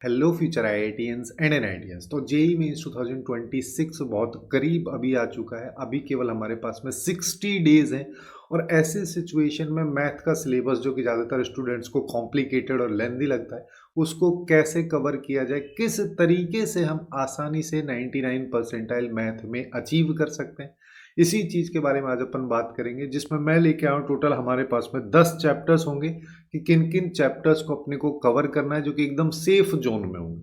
Hello future IITians and NITians. तो JEE mains 2026 बहुत करीब अभी आ चुका है। अभी केवल हमारे पास में 60 डेज हैं और ऐसे सिचुएशन में मैथ का सिलेबस जो कि ज़्यादातर स्टूडेंट्स को कॉम्प्लिकेटेड और लेंदी लगता है, उसको कैसे कवर किया जाए, किस तरीके से हम आसानी से 99 परसेंटाइल मैथ में अचीव कर सकते हैं, इसी चीज़ के बारे में आज अपन बात करेंगे। जिसमें मैं लेके आऊँ टोटल हमारे पास में 10 चैप्टर्स होंगे कि किन किन चैप्टर्स को अपने को कवर करना है जो कि एकदम सेफ जोन में होंगे,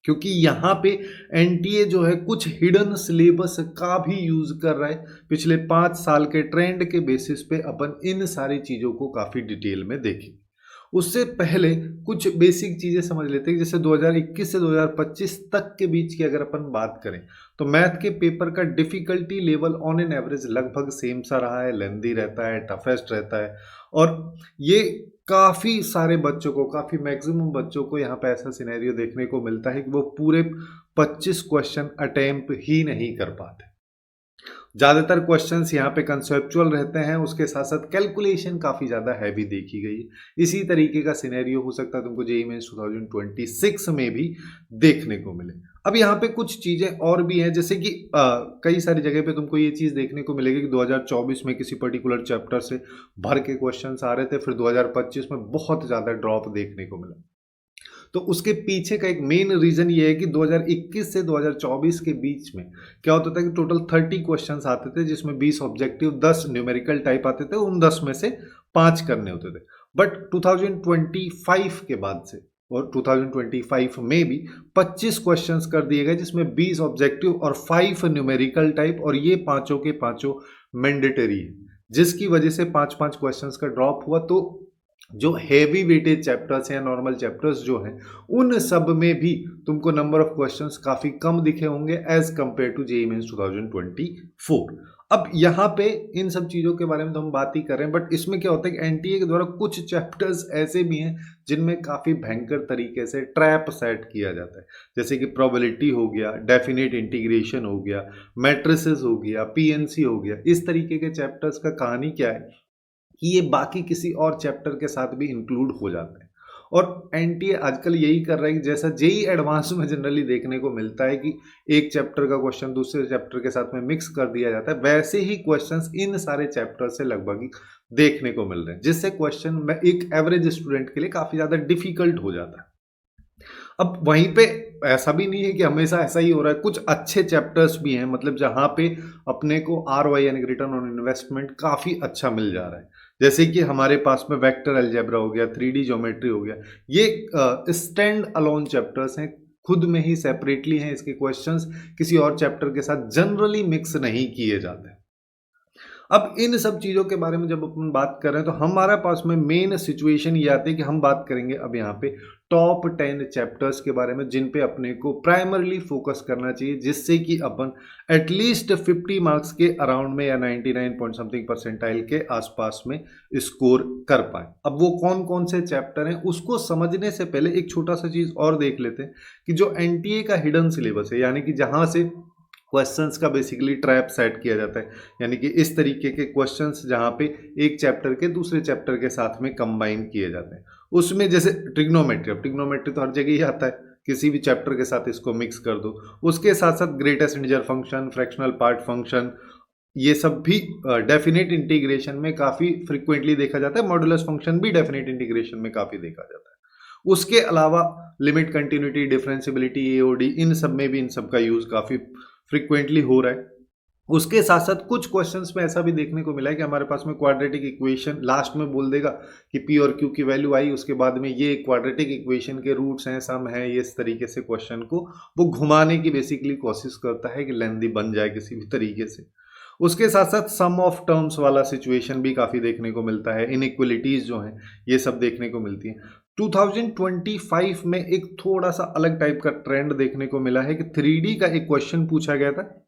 क्योंकि यहाँ पे एनटीए जो है कुछ हिडन सिलेबस का भी यूज कर रहा है। पिछले 5 साल के ट्रेंड के बेसिस पे अपन इन सारी चीजों को काफी डिटेल में देखेंगे। उससे पहले कुछ बेसिक चीजें समझ लेते हैं। जैसे 2021 से 2025 तक के बीच की अगर अपन बात करें तो मैथ के पेपर का difficulty level on an average लगभग सेम सा रहा है, लेंदी रहता है, टफेस्ट रहता है। और ये काफ़ी सारे बच्चों को, काफ़ी मैक्सिमम बच्चों को यहाँ पे ऐसा सिनेरियो देखने को मिलता है कि वो पूरे 25 क्वेश्चन अटेम्प्ट ही नहीं कर पाते। ज़्यादातर क्वेश्चंस यहाँ पे कंसेप्चुअल रहते हैं, उसके साथ साथ कैलकुलेशन काफ़ी ज़्यादा हैवी देखी गई है। इसी तरीके का सिनेरियो हो सकता है तुमको जेईई मेंस 2026 में भी देखने को मिले। अब यहाँ पे कुछ चीज़ें और भी हैं, जैसे कि कई सारी जगह पे तुमको ये चीज़ देखने को मिलेगी कि 2024 में किसी पर्टिकुलर चैप्टर से भर के क्वेश्चंस आ रहे थे, फिर 2025 में बहुत ज़्यादा ड्रॉप देखने को मिला। तो उसके पीछे का एक मेन रीजन ये है कि 2021 से 2024 के बीच में क्या होता था कि टोटल 30 क्वेश्चंस आते थे, जिसमें 20 ऑब्जेक्टिव, 10 न्यूमेरिकल टाइप आते थे। उन 10 में से 5 करने होते थे। बट 2025 के बाद से और 2025 में भी 25 क्वेश्चंस कर दिए गए, जिसमें 20 ऑब्जेक्टिव और 5 न्यूमेरिकल टाइप, और ये पांचों के पांचों मैंडेटरी है, जिसकी वजह से 5-5 क्वेश्चंस का ड्रॉप हुआ। तो जो हैवी वेटेज चैप्टर्स हैं या नॉर्मल चैप्टर्स जो हैं, उन सब में भी तुमको नंबर ऑफ क्वेश्चंस काफ़ी कम दिखे होंगे as compare to JEE mains 2024। अब यहाँ पे इन सब चीज़ों के बारे में तो हम बात ही कर रहे हैं, बट इसमें क्या होता है कि एनटीए के द्वारा कुछ चैप्टर्स ऐसे भी हैं जिनमें काफ़ी भयंकर तरीके से ट्रैप सेट किया जाता है। जैसे कि प्रोबेबिलिटी हो गया, डेफिनेट इंटीग्रेशन हो गया, मैट्रिसेस हो गया, पीएनसी हो गया। इस तरीके के चैप्टर्स का कहानी क्या है कि ये बाकी किसी और चैप्टर के साथ भी इंक्लूड हो जाते हैं। और एनटीए आजकल यही कर रहा है कि जैसा जेई एडवांस में जनरली देखने को मिलता है कि एक चैप्टर का क्वेश्चन दूसरे चैप्टर के साथ में मिक्स कर दिया जाता है, वैसे ही क्वेश्चंस इन सारे चैप्टर से लगभग देखने को मिल रहे हैं, जिससे क्वेश्चन में एक एवरेज स्टूडेंट के लिए काफ़ी ज़्यादा डिफिकल्ट हो जाता है। अब वहीं पे ऐसा भी नहीं है कि हमेशा ऐसा ही हो रहा है, कुछ अच्छे चैप्टर्स भी हैं, मतलब जहाँ पे अपने को आरओआई यानी रिटर्न ऑन इन्वेस्टमेंट काफ़ी अच्छा मिल जा रहा है। जैसे कि हमारे पास में वेक्टर अलजेब्रा हो गया, 3D ज्योमेट्री हो गया। ये स्टैंड अलोन चैप्टर्स हैं, खुद में ही सेपरेटली हैं। इसके क्वेश्चंस किसी और चैप्टर के साथ जनरली मिक्स नहीं किए जाते। अब इन सब चीज़ों के बारे में जब अपन बात कर रहे हैं तो हमारे पास में मेन सिचुएशन ये आती है कि हम बात करेंगे अब यहाँ पे टॉप 10 चैप्टर्स के बारे में, जिन पे अपने को प्राइमरली फोकस करना चाहिए, जिससे कि अपन एटलीस्ट 50 मार्क्स के अराउंड में या 99 पॉइंट समथिंग परसेंटाइल के आसपास में स्कोर कर पाए। अब वो कौन कौन से चैप्टर हैं उसको समझने से पहले एक छोटा सा चीज़ और देख लेते हैं कि जो एनटीए का हिडन सिलेबस है, यानी कि जहाँ से क्वेश्चंस का बेसिकली ट्रैप सेट किया जाता है, यानी कि इस तरीके के क्वेश्चंस जहाँ पे एक चैप्टर के दूसरे चैप्टर के साथ में कंबाइन किए जाते हैं। उसमें जैसे ट्रिग्नोमेट्री, अब ट्रिग्नोमेट्री तो हर जगह ही आता है, किसी भी चैप्टर के साथ इसको मिक्स कर दो। उसके साथ साथ greatest integer function, fractional part function, ये सब भी डेफिनेट इंटीग्रेशन में काफ़ी फ्रिक्वेंटली देखा जाता है। मॉडुलस फंक्शन भी डेफिनेट इंटीग्रेशन में काफ़ी देखा जाता है। उसके अलावा लिमिट, कंटिन्यूटी, डिफरेंशियबिलिटी, एओडी, इन सब में भी इन सब का यूज़ काफ़ी फ्रिक्वेंटली हो रहा है। उसके साथ साथ कुछ क्वेश्चंस में ऐसा भी देखने को मिला है कि हमारे पास में क्वाड्रेटिक इक्वेशन लास्ट में बोल देगा कि पी और क्यू की वैल्यू आई, उसके बाद में ये क्वाड्रेटिक इक्वेशन के रूट्स हैं, सम है, ये इस तरीके से क्वेश्चन को वो घुमाने की बेसिकली कोशिश करता है कि लेंदी बन जाए किसी भी तरीके से। उसके साथ साथ सम ऑफ टर्म्स वाला सिचुएशन भी काफ़ी देखने को मिलता है, इनइक्वलिटीज़ जो हैं ये सब देखने को मिलती हैं। 2025 में एक थोड़ा सा अलग टाइप का ट्रेंड देखने को मिला है कि 3D का एक क्वेश्चन पूछा गया था,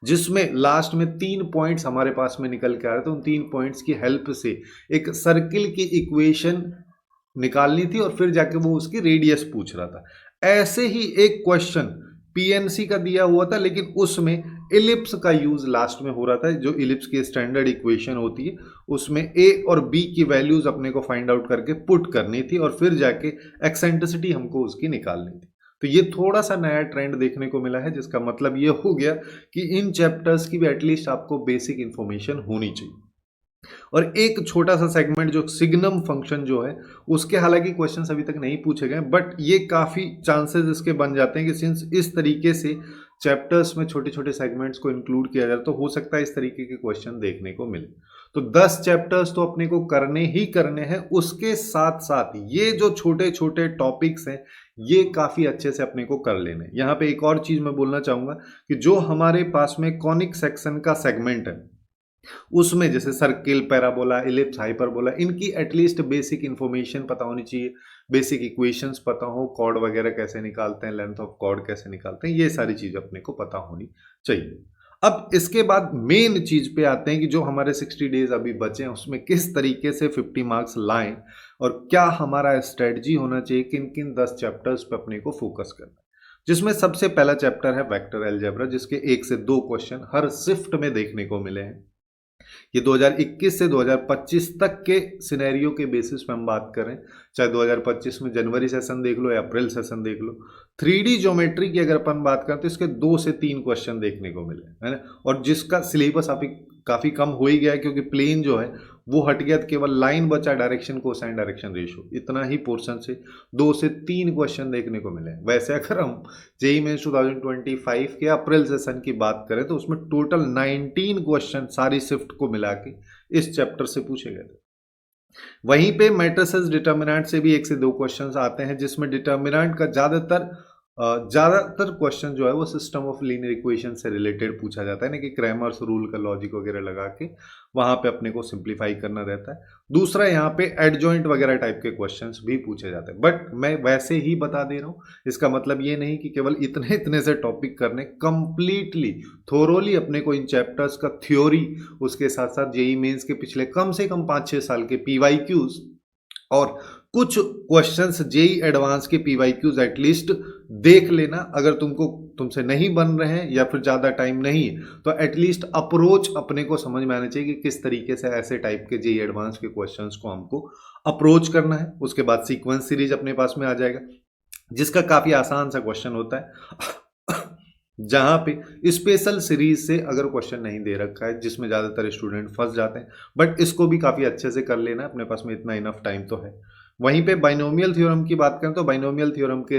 जिसमें लास्ट में 3 पॉइंट्स हमारे पास में निकल के आ रहे थे। उन 3 पॉइंट्स की हेल्प से एक सर्किल की इक्वेशन निकालनी थी और फिर जाके वो उसकी रेडियस पूछ रहा था। ऐसे ही एक क्वेश्चन पीएनसी का दिया हुआ था, लेकिन उसमें इलिप्स का यूज लास्ट में हो रहा था। जो इलिप्स की स्टैंडर्ड इक्वेशन होती है उसमें ए और बी की वैल्यूज अपने को फाइंड आउट करके पुट करनी थी और फिर जाके एक्सेंट्रिसिटी हमको उसकी निकालनी थी। तो ये थोड़ा सा नया ट्रेंड देखने को मिला है, जिसका मतलब ये हो गया कि इन चैप्टर्स की भी एटलीस्ट आपको बेसिक इंफॉर्मेशन होनी चाहिए। और एक छोटा सा सेगमेंट जो सिग्नम फंक्शन जो है उसके हालांकि क्वेश्चंस अभी तक नहीं पूछे गए, बट ये काफ़ी चांसेस इसके बन जाते हैं कि सिंस इस तरीके से चैप्टर्स में छोटे छोटे सेगमेंट्स को इंक्लूड किया जाए तो हो सकता है इस तरीके के क्वेश्चन देखने को मिले। तो 10 चैप्टर्स तो अपने को करने ही करने हैं, उसके साथ साथ ये जो छोटे छोटे टॉपिक्स हैं ये काफ़ी अच्छे से अपने को कर लेने। यहाँ पे एक और चीज़ मैं बोलना चाहूँगा कि जो हमारे पास में कॉनिक सेक्शन का सेगमेंट है उसमें जैसे सर्किल, पैराबोला, इलिप्स, हाइपरबोला, इनकी एटलीस्ट बेसिक इंफॉर्मेशन पता होनी चाहिए, बेसिक इक्वेशंस पता हो, कॉर्ड वगैरह कैसे निकालते हैं, लेंथ ऑफ कॉर्ड कैसे निकालते हैं, ये सारी चीज़ अपने को पता होनी चाहिए। अब इसके बाद मेन चीज पे आते हैं कि जो हमारे 60 डेज अभी बचे हैं उसमें किस तरीके से 50 मार्क्स लाएं और क्या हमारा स्ट्रेटजी होना चाहिए, किन किन 10 चैप्टर्स पे अपने को फोकस करना है। जिसमें सबसे पहला चैप्टर है वेक्टर अलजेब्रा, जिसके 1 से 2 क्वेश्चन हर शिफ्ट में देखने को मिले हैं। ये 2021 से 2025 तक के सिनेरियो के बेसिस पे हम बात करें, चाहे 2025 में जनवरी सेशन देख लो या अप्रैल सेशन देख लो, 3D ज्योमेट्री की अगर अपन बात करें तो इसके 2 से 3 क्वेश्चन देखने को मिले, है ना। और जिसका सिलेबस अभी काफ़ी कम हो ही गया है क्योंकि प्लेन जो है वो हट गया, तो केवल लाइन बचा, डायरेक्शन कोसाइन डायरेक्शन रेशियो, इतना ही पोर्शन से 2 से 3 क्वेश्चन देखने को मिले। वैसे अगर हम जेईई मेंस 2025 के अप्रैल सेशन की बात करें तो उसमें टोटल 19 क्वेश्चन सारी शिफ्ट को मिला के इस चैप्टर से पूछे गए थे। वहीं पे मैट्रिसेस डिटर्मिनेंट से भी 1 से 2 क्वेश्चन आते हैं, जिसमें डिटर्मिनेंट का ज़्यादातर क्वेश्चन जो है वो सिस्टम ऑफ लीनियर इक्वेशन से रिलेटेड पूछा जाता है ना, कि क्रैमर्स रूल का लॉजिक वगैरह लगा के वहाँ पे अपने को सिंप्लीफाई करना रहता है। दूसरा यहाँ पे एडजॉइंट वगैरह टाइप के क्वेश्चंस भी पूछे जाते हैं, बट मैं वैसे ही बता दे रहा हूँ, इसका मतलब ये नहीं कि केवल इतने इतने से टॉपिक करने, कंप्लीटली थोरोली अपने को इन चैप्टर्स का थ्योरी, उसके साथ साथ जेईई मेंस के पिछले कम से कम 5-6 साल के PYQs और कुछ क्वेश्चंस जेईई एडवांस के PYQs एटलीस्ट देख लेना। अगर तुमसे नहीं बन रहे हैं या फिर ज़्यादा टाइम नहीं है तो एटलीस्ट अप्रोच अपने को समझ में आना चाहिए कि किस तरीके से ऐसे टाइप के जेईई एडवांस के क्वेश्चंस को हमको अप्रोच करना है। उसके बाद सीक्वेंस सीरीज अपने पास में आ जाएगा, जिसका काफ़ी आसान सा क्वेश्चन होता है जहाँ पे स्पेशल सीरीज से अगर क्वेश्चन नहीं दे रखा है, जिसमें ज़्यादातर स्टूडेंट फंस जाते हैं, बट इसको भी काफ़ी अच्छे से कर लेना है, अपने पास में इतना इनफ टाइम तो है। वहीं पे बाइनोमियल थ्योरम की बात करें तो बाइनोमियल थ्योरम के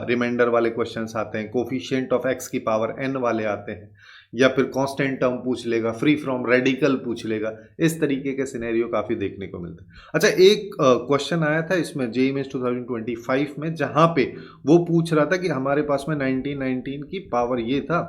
रिमाइंडर वाले क्वेश्चंस आते हैं, कोफिशिएंट ऑफ x की पावर n वाले आते हैं, या फिर कांस्टेंट टर्म पूछ लेगा, फ्री फ्रॉम रेडिकल पूछ लेगा। इस तरीके के सिनेरियो काफ़ी देखने को मिलते हैं। अच्छा, एक क्वेश्चन आया था इसमें जेईई मेंस 2025 में, जहाँ पे वो पूछ रहा था कि हमारे पास में 1919 की पावर ये था,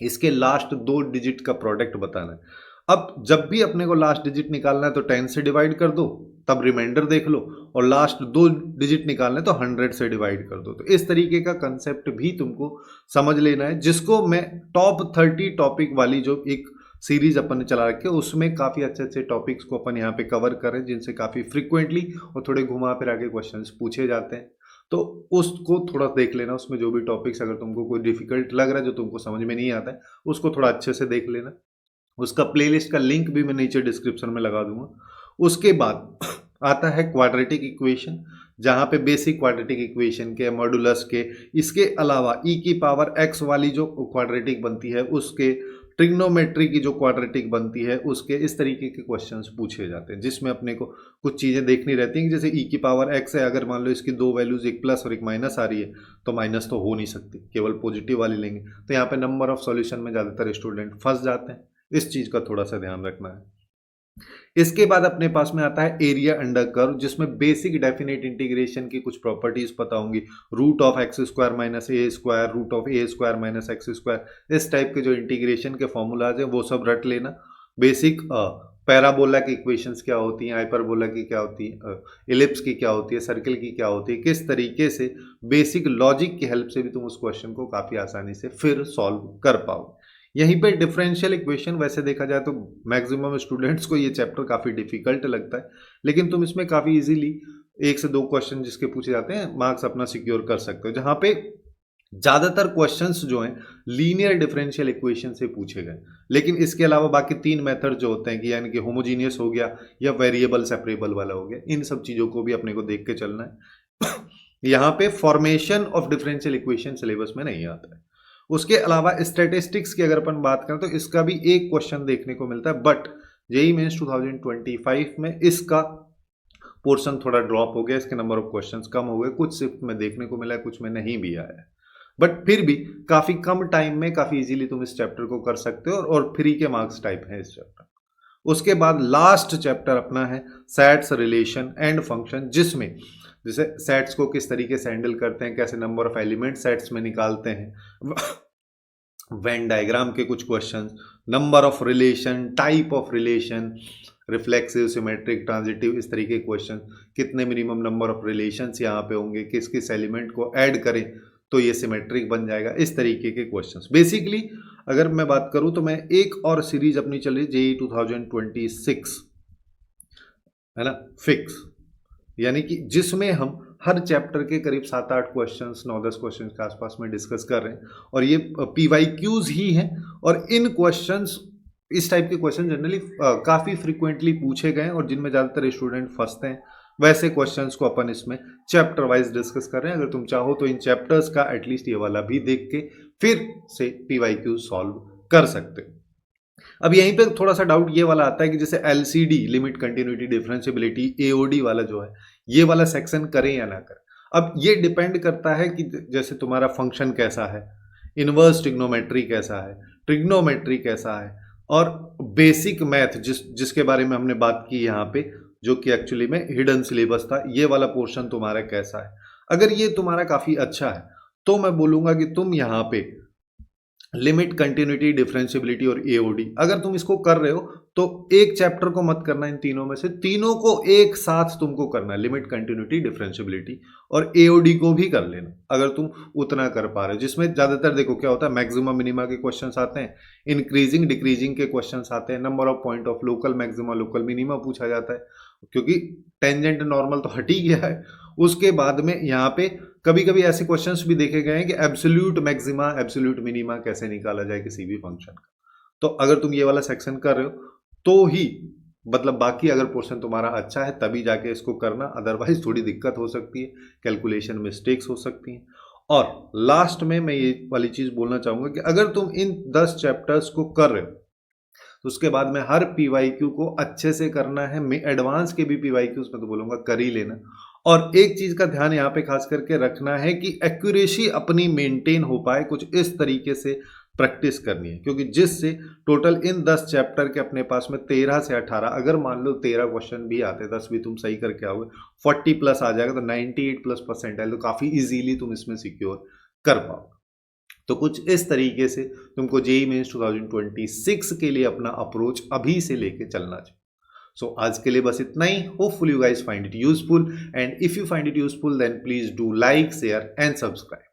इसके लास्ट 2 डिजिट का प्रोडक्ट बताना है। अब जब भी अपने को लास्ट डिजिट निकालना है तो 10 से डिवाइड कर दो, तब रिमाइंडर देख लो, और लास्ट 2 डिजिट निकालना है तो 100 से डिवाइड कर दो। तो इस तरीके का कंसेप्ट भी तुमको समझ लेना है, जिसको मैं टॉप 30 टॉपिक वाली जो एक सीरीज अपन ने चला रखी है उसमें काफ़ी अच्छे अच्छे टॉपिक्स को अपन यहाँ पे कवर करें, जिनसे काफ़ी फ्रिक्वेंटली और थोड़े घुमा फिरा के क्वेश्चंस पूछे जाते हैं। तो उसको थोड़ा देख लेना, उसमें जो भी टॉपिक्स अगर तुमको कोई डिफिकल्ट लग रहा है, जो तुमको समझ में नहीं आता है, उसको थोड़ा अच्छे से देख लेना। उसका प्लेलिस्ट का लिंक भी मैं नीचे डिस्क्रिप्शन में लगा दूंगा। उसके बाद आता है क्वाड्रेटिक इक्वेशन, जहाँ पे बेसिक क्वाड्रेटिक इक्वेशन के, मॉडुलस के, इसके अलावा e की पावर x वाली जो क्वाड्रेटिक बनती है उसके, ट्रिग्नोमेट्री की जो क्वाड्रेटिक बनती है उसके, इस तरीके के क्वेश्चंस पूछे जाते हैं, जिसमें अपने को कुछ चीज़ें देखनी रहती हैं। जैसे e की पावर x है, अगर मान लो इसकी 2 वैल्यूज, एक प्लस और एक माइनस आ रही है, तो माइनस तो हो नहीं सकती, केवल पॉजिटिव वाली लेंगे। तो यहाँ पे नंबर ऑफ सॉल्यूशन में ज़्यादातर स्टूडेंट फंस जाते हैं, इस चीज़ का थोड़ा सा ध्यान रखना है। इसके बाद अपने पास में आता है एरिया अंडर कर्व, जिसमें बेसिक डेफिनेट इंटीग्रेशन की कुछ प्रॉपर्टीज पता होंगी, root of X square minus A square, root of A square minus X square, इस टाइप के जो इंटीग्रेशन के फॉर्मूलाज हैं वो सब रट लेना। बेसिक पैराबोला की इक्वेशंस क्या होती हैं, हाइपरबोला की क्या होती है, इलिप्स की क्या होती है, सर्किल की क्या होती है, किस तरीके से बेसिक लॉजिक की हेल्प से भी तुम उस क्वेश्चन को काफ़ी आसानी से फिर सॉल्व कर पाओ। यहीं पे डिफरेंशियल इक्वेशन, वैसे देखा जाए तो मैक्सिमम स्टूडेंट्स को ये चैप्टर काफ़ी डिफिकल्ट लगता है, लेकिन तुम इसमें काफ़ी इजीली 1 से 2 क्वेश्चन जिसके पूछे जाते हैं मार्क्स अपना सिक्योर कर सकते हो। जहाँ पे ज़्यादातर क्वेश्चंस जो हैं लीनियर डिफरेंशियल इक्वेशन से पूछे गए, लेकिन इसके अलावा बाकी 3 मेथड जो होते हैं कि यानी कि होमोजीनियस हो गया या वेरिएबल सेपरेबल वाला हो गया, इन सब चीज़ों को भी अपने को देख के चलना है। यहाँ पे formation of differential equation syllabus में नहीं आता है। उसके अलावा स्टैटिस्टिक्स की अगर अपन बात करें तो इसका भी एक क्वेश्चन देखने को मिलता है, बट जेईई मेंस 2025 में इसका पोर्शन थोड़ा ड्रॉप हो गया, इसके नंबर ऑफ क्वेश्चंस कम हो गए, कुछ शिफ्ट में देखने को मिला है, कुछ में नहीं भी आया है, बट फिर भी काफी कम टाइम में काफी इजीली तुम इस चैप्टर को कर सकते हो और फ्री के मार्क्स टाइप है इस चैप्टर। उसके बाद लास्ट चैप्टर अपना है सेट्स, रिलेशन एंड फंक्शन, जिसमें जैसे सेट्स को किस तरीके से हैंडल करते हैं, कैसे नंबर ऑफ एलिमेंट सेट्स में निकालते हैं, वेन डायग्राम के कुछ questions, number of relation, type of relation, reflexive, symmetric, transitive, इस तरीके के क्वेश्चन, कितने मिनिमम नंबर ऑफ रिलेशंस यहाँ पे होंगे, किस किस एलिमेंट को ऐड करें तो ये सिमेट्रिक बन जाएगा, इस तरीके के क्वेश्चंस। बेसिकली अगर मैं बात करूं तो मैं एक और सीरीज अपनी चल रही जेईई 2026 है ना, फिक्स, यानी कि जिसमें हम हर चैप्टर के करीब 7-8 क्वेश्चंस, 9-10 क्वेश्चंस के आसपास में डिस्कस कर रहे हैं, और ये PYQs ही हैं, और इन क्वेश्चंस, इस टाइप के क्वेश्चन जनरली काफ़ी फ्रिक्वेंटली पूछे गए और जिनमें ज़्यादातर स्टूडेंट फंसते हैं, वैसे क्वेश्चंस को अपन इसमें चैप्टर वाइज डिस्कस कर रहे हैं। अगर तुम चाहो तो इन चैप्टर्स का एटलीस्ट ये वाला भी देख के फिर से PYQ सॉल्व कर सकते हो। अब यहीं पे थोड़ा सा डाउट ये वाला आता है कि जैसे LCD, limit continuity differentiability, AOD वाला जो है, ये वाला सेक्शन करें या ना करें। अब ये डिपेंड करता है कि जैसे तुम्हारा फंक्शन कैसा है, इनवर्स ट्रिग्नोमेट्री कैसा है, ट्रिग्नोमेट्री कैसा है, और बेसिक मैथ जिसके बारे में हमने बात की यहाँ पे, जो कि एक्चुअली में हिडन सिलेबस था, ये वाला पोर्शन तुम्हारा कैसा है। अगर ये तुम्हारा काफ़ी अच्छा है तो मैं बोलूँगा कि तुम यहाँ पे लिमिट, कंटिन्यूटी, डिफरेंशिएबिलिटी और AOD, अगर तुम इसको कर रहे हो तो एक चैप्टर को मत करना, इन तीनों में से तीनों को एक साथ तुमको करना है, लिमिट, कंटिन्यूटी, डिफरेंशिएबिलिटी और AOD को भी कर लेना अगर तुम उतना कर पा रहे हो, जिसमें ज़्यादातर देखो क्या होता है, मैक्सिमम मिनिमा के क्वेश्चंस आते हैं, इंक्रीजिंग डिक्रीजिंग के क्वेश्चंस आते हैं, number of point of local maxima, local minima पूछा जाता है, क्योंकि टेंजेंट नॉर्मल तो हट ही गया है। उसके बाद में यहाँ पे कभी कभी ऐसे क्वेश्चंस भी देखे गए हैं कि एब्सोल्यूट मैक्सिमा, एब्सोल्यूट मिनिमा कैसे निकाला जाए किसी भी फंक्शन का। तो अगर तुम ये वाला सेक्शन कर रहे हो तो ही, मतलब बाकी अगर पोर्शन तुम्हारा अच्छा है तभी जाके इसको करना, अदरवाइज थोड़ी दिक्कत हो सकती है, कैलकुलेशन मिस्टेक्स हो सकती हैं। और लास्ट में मैं ये वाली चीज़ बोलना चाहूँगा कि अगर तुम इन 10 चैप्टर्स को कर रहे हो तो उसके बाद में हर PYQ को अच्छे से करना है। मैं एडवांस के भी PYQs में तो बोलूँगा कर ही लेना, और एक चीज़ का ध्यान यहाँ पे खास करके रखना है कि एक्यूरेसी अपनी मेंटेन हो पाए, कुछ इस तरीके से प्रैक्टिस करनी है, क्योंकि जिससे टोटल इन 10 चैप्टर के अपने पास में 13 से 18, अगर मान लो 13 क्वेश्चन भी आते, 10 भी तुम सही करके आओगे, 40 प्लस आ जाएगा, तो 98+ परसेंटाइल तो काफ़ी इजीली तुम इसमें सिक्योर कर पाओ। तो कुछ इस तरीके से तुमको जेईई मेंस 2026 के लिए अपना अप्रोच अभी से लेके चलना चाहिए। सो आज के लिए बस इतना ही। Hopeful you guys find it useful, and if you find it useful then please do like, share and subscribe.